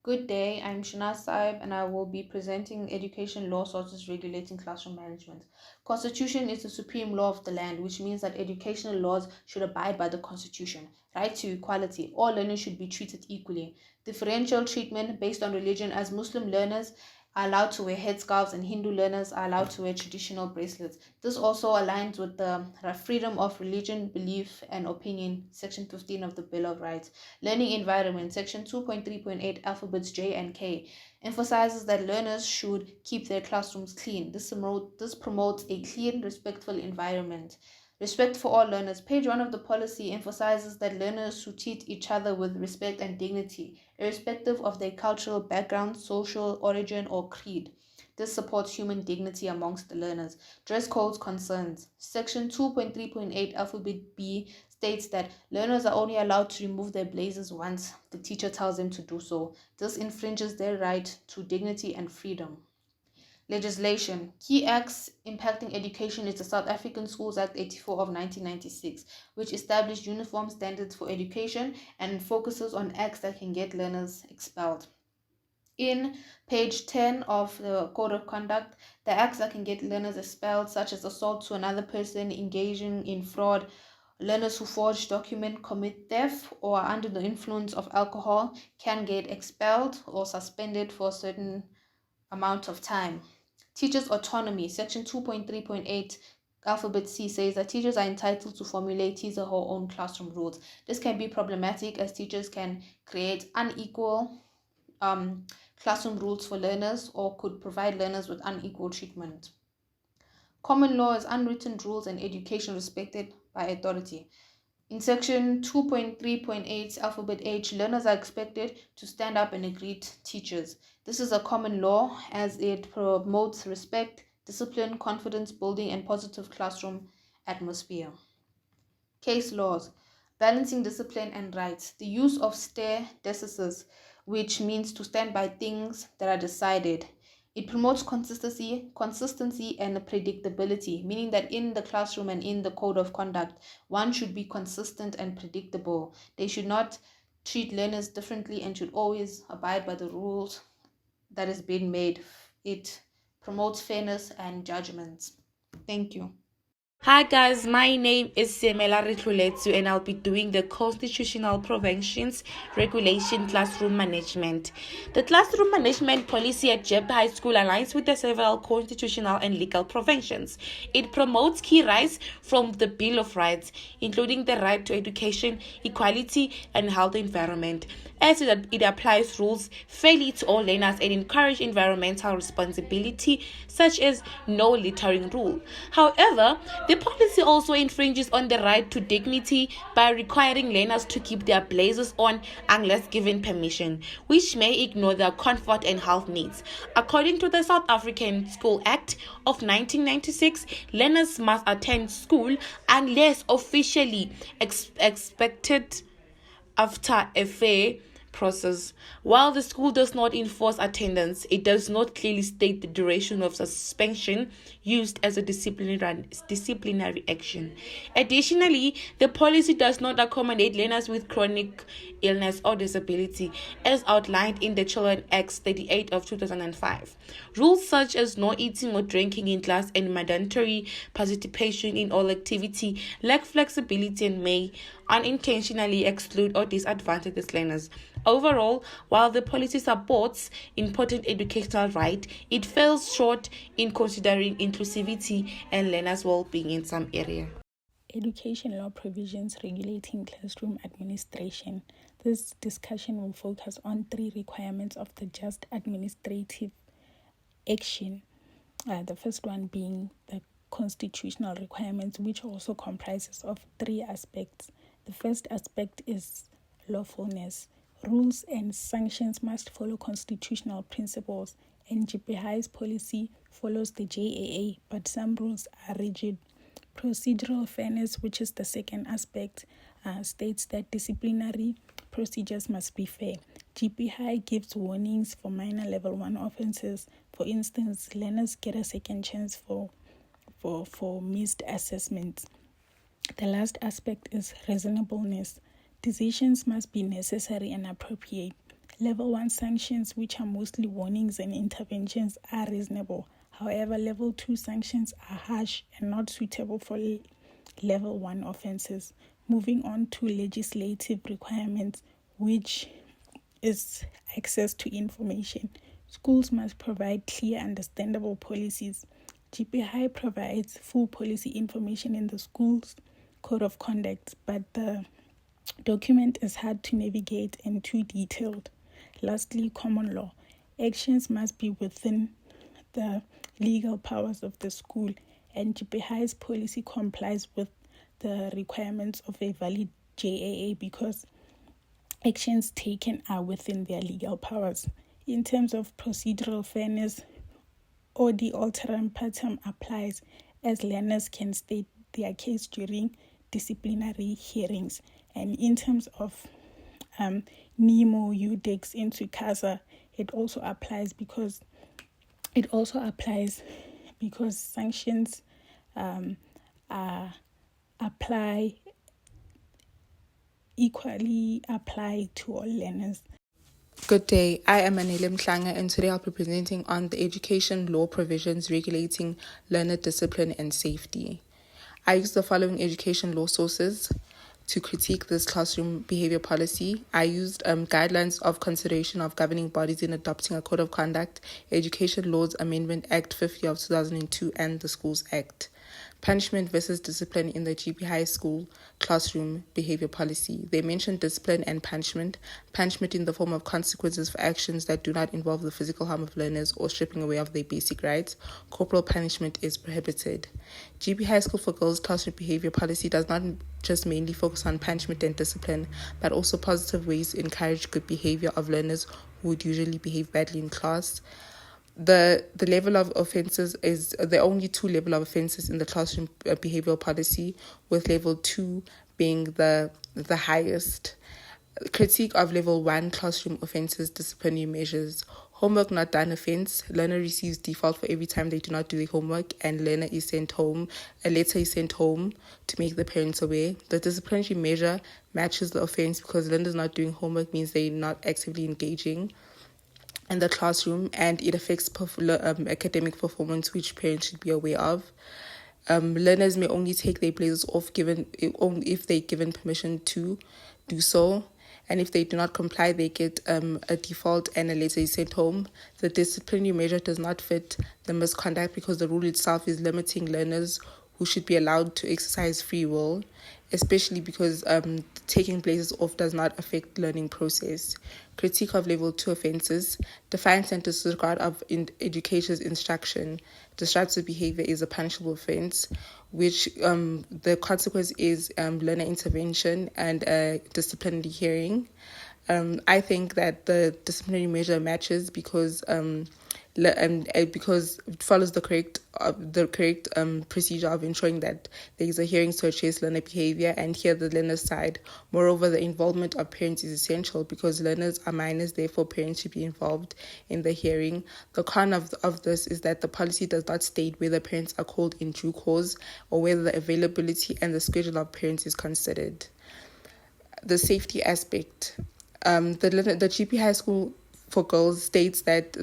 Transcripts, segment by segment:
Good day, I'm Shanaz Saib and I will be presenting education law sources regulating classroom management. Constitution is the supreme law of the land, which means that educational laws should abide by the Constitution. Right to equality. All learners should be treated equally. Differential treatment based on religion, as Muslim learners are allowed to wear headscarves and Hindu learners are allowed to wear traditional bracelets. This also aligns with the freedom of religion, belief, and opinion, Section 15 of the Bill of Rights. Learning environment, Section 2.3.8, alphabets J and K, emphasizes that learners should keep their classrooms clean. This promotes a clean, respectful environment. Respect for all learners. Page 1 of the policy emphasizes that learners should treat each other with respect and dignity, irrespective of their cultural background, social origin, or creed. This supports human dignity amongst the learners. Dress codes concerns. Section 2.3.8 alphabet B states that learners are only allowed to remove their blazers once the teacher tells them to do so. This infringes their right to dignity and freedom. Legislation. Key acts impacting education is the South African Schools Act 84 of 1996, which established uniform standards for education and focuses on acts that can get learners expelled. In page 10 of the Code of Conduct, the acts that can get learners expelled, such as assault to another person, engaging in fraud, learners who forge document, commit theft, or are under the influence of alcohol, can get expelled or suspended for a certain amount of time. Teachers' autonomy, Section 2.3.8, Alphabet C says that teachers are entitled to formulate his or her own classroom rules. This can be problematic as teachers can create unequal um, classroom rules for learners or could provide learners with unequal treatment. Common law is unwritten rules and education respected by authority. In section 2.3.8, alphabet H, learners are expected to stand up and greet teachers. This is a common law as it promotes respect, discipline, confidence building, and positive classroom atmosphere. Case laws, balancing discipline and rights. The use of stare decisis, which means to stand by things that are decided. It promotes consistency and predictability, meaning that in the classroom and in the code of conduct, one should be consistent and predictable. They should not treat learners differently and should always abide by the rules that has been made. It promotes fairness and judgments. Thank you. Hi guys, my name is Semela Ritluletsu and I'll be doing the Constitutional Preventions Regulation Classroom Management. The classroom management policy at Jeb High School aligns with the several constitutional and legal preventions. It promotes key rights from the Bill of Rights, including the right to education, equality, and health environment, as it applies rules fairly to all learners and encourage environmental responsibility, such as no littering rule. However, the policy also infringes on the right to dignity by requiring learners to keep their blazers on unless given permission, which may ignore their comfort and health needs. According to the South African School Act of 1996, learners must attend school unless officially expected after a fair process. While the school does not enforce attendance, it does not clearly state the duration of suspension used as a disciplinary action. Additionally, the policy does not accommodate learners with chronic illness or disability, as outlined in the Children Act 38 of 2005. Rules such as no eating or drinking in class and mandatory participation in all activity lack flexibility and may unintentionally exclude or disadvantage learners. Overall, while the policy supports important educational rights, it falls short in considering inclusivity and learners' well-being in some areas. Education law provisions regulating classroom administration. This discussion will focus on three requirements of the just administrative action. The first one being the constitutional requirements, which also comprises of three aspects. The first aspect is lawfulness. Rules and sanctions must follow constitutional principles, and GPHI's policy follows the JAA, but some rules are rigid. Procedural fairness, which is the second aspect, states that disciplinary procedures must be fair. GPHI gives warnings for minor level 1 offenses. For instance, learners get a second chance for missed assessments. The last aspect is reasonableness. Decisions must be necessary and appropriate. Level 1 sanctions, which are mostly warnings and interventions, are reasonable. However, Level 2 sanctions are harsh and not suitable for Level 1 offenses. Moving on to legislative requirements, which is access to information. Schools must provide clear, understandable policies. GPI provides full policy information in the school's code of conduct, but the document is hard to navigate and too detailed. Lastly, common law. Actions must be within the legal powers of the school, and GPI's policy complies with the requirements of a valid JAA because actions taken are within their legal powers. In terms of procedural fairness, Odi alteram partem applies, as learners can state their case during disciplinary hearings. And in terms of Nemo Udex into CASA, it also applies because sanctions equally apply to all learners. Good day, I am Anele Mhlanga, and today I'll be presenting on the education law provisions regulating learner discipline and safety. I use the following education law sources to critique this classroom behavior policy. I used Guidelines of Consideration of Governing Bodies in Adopting a Code of Conduct, Education Laws Amendment Act 50 of 2002, and the Schools Act. Punishment versus discipline in the GP High School classroom behavior policy. They mentioned discipline and punishment. Punishment in the form of consequences for actions that do not involve the physical harm of learners or stripping away of their basic rights. Corporal punishment is prohibited. GP High School for Girls classroom behavior policy does not just mainly focus on punishment and discipline, but also positive ways to encourage good behavior of learners who would usually behave badly in class. The level of offences is the only two level of offences in the classroom behavioural policy, with level 2 being the highest. Critique of level 1 classroom offences disciplinary measures. Homework not done offence. Learner receives default for every time they do not do their homework, and learner is sent home. A letter is sent home to make the parents aware. The disciplinary measure matches the offence because learners not doing homework means they're not actively engaging in the classroom, and it affects academic performance, which parents should be aware of. Learners may only take their blazers off if they're given permission to do so, and if they do not comply, they get a default and a letter is sent home. The disciplinary measure does not fit the misconduct because the rule itself is limiting learners who should be allowed to exercise free will, especially because taking blazers off does not affect learning process. Critique of level 2 offences. Defiance and disregard of educator's instruction. Disruptive behaviour is a punishable offence, which the consequence is learner intervention and disciplinary hearing. I think that the disciplinary measure matches because it follows the correct procedure of ensuring that there is a hearing to address learner behavior and hear the learner's side. Moreover, the involvement of parents is essential because learners are minors, therefore parents should be involved in the hearing. The con of this is that the policy does not state whether parents are called in due course or whether the availability and the schedule of parents is considered. The safety aspect. The GP High School for Girls states that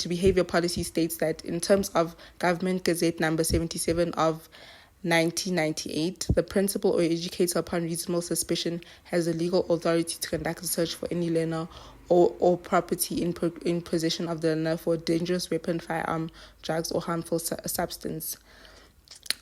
behavior policy states that in terms of Government Gazette number 77 of 1998, the principal or educator upon reasonable suspicion has the legal authority to conduct a search for any learner or property in possession of the learner for a dangerous weapon, firearm, drugs or harmful substance.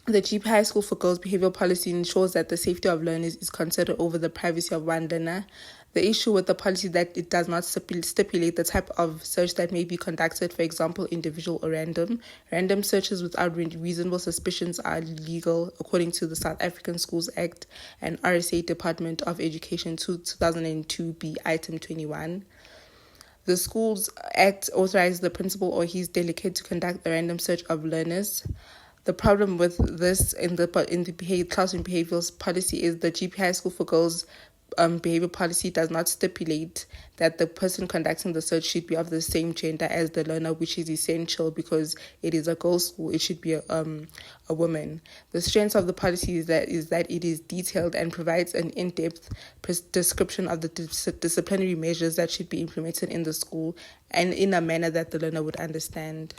The GP High School for Girls behavioral policy ensures that the safety of learners is considered over the privacy of one learner. The issue with the policy is that it does not stipulate the type of search that may be conducted, for example, individual or random. Random searches without reasonable suspicions are illegal according to the South African Schools Act and RSA Department of Education 2002B Item 21. The Schools Act authorizes the principal or his delegate to conduct a random search of learners. The problem with this in the classroom behavioral policy is the GP High School for Girls behavior policy does not stipulate that the person conducting the search should be of the same gender as the learner, which is essential because it is a girls' school. It should be a woman. The strength of the policy is that it is detailed and provides an in-depth description of the disciplinary measures that should be implemented in the school and in a manner that the learner would understand.